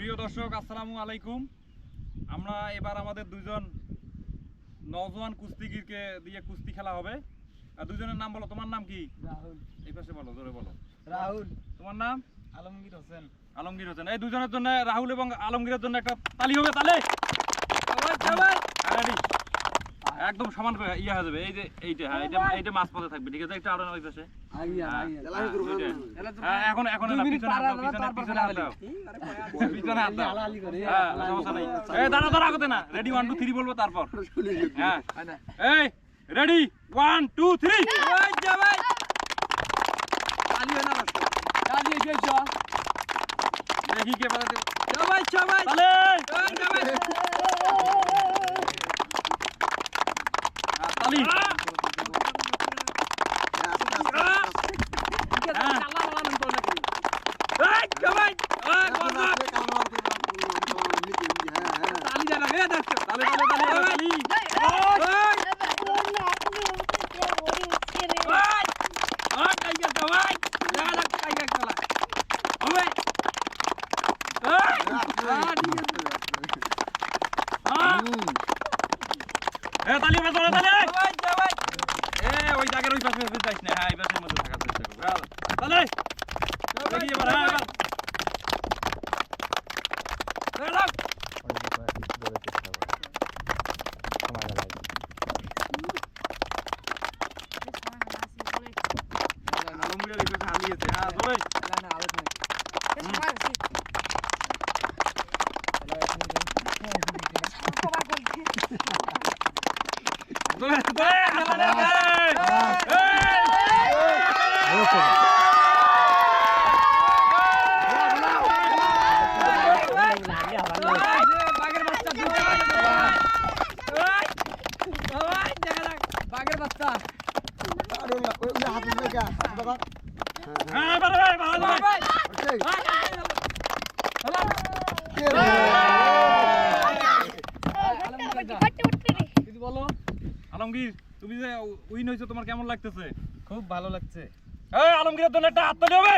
প্রিয় দর্শক আসসালামু আলাইকুম। আমরা এবার আমাদের দুইজন নওজোয়ান কুস্তিগিরকে দিয়ে কুস্তি খেলা হবে। আর দুইজনের নাম বলো। তোমার নাম কি? রাহুল। এই পাশে বলো, জোরে বলো। রাহুল। তোমার নাম? আলমগীর হোসেন। আলমগীর হোসেন। এই দুজনের জন্য রাহুল এবং আলমগীরের জন্য একটা তালি হবে। তালে রেডি, একদম সমান করে ইয়া হয়ে যাবে। এই যে এইটা, হ্যাঁ এইটা মাছ পথে থাকবে, ঠিক আছে? একটা আড়ানো ওই পাশে। এখন এখন পিছনে হাত দাও। এই দাঁড়া দাঁড়া করতে না। রেডি 1 2 3 বলবো তারপর। হ্যাঁ এই রেডি 1 2 3। দেখি কে বাজাতে। সবাই সবাই তালে তালি। তালি বাজো তালি। ওই জায়গার ওই পাশে যাইস না। হ্যাঁ এই পাশের মধ্যে থাকার চেষ্টা করো। তালে দেখি এবার। হ্যাঁ এবার আলমগীর এই পাশে হারিয়েছে। হ্যাঁ জোরে আলমগীর, তুমি যে উইন হয়েছো তোমার কেমন লাগতেছে? খুব ভালো লাগছে। আলমগীরের জন্য একটা হাততালি হবে।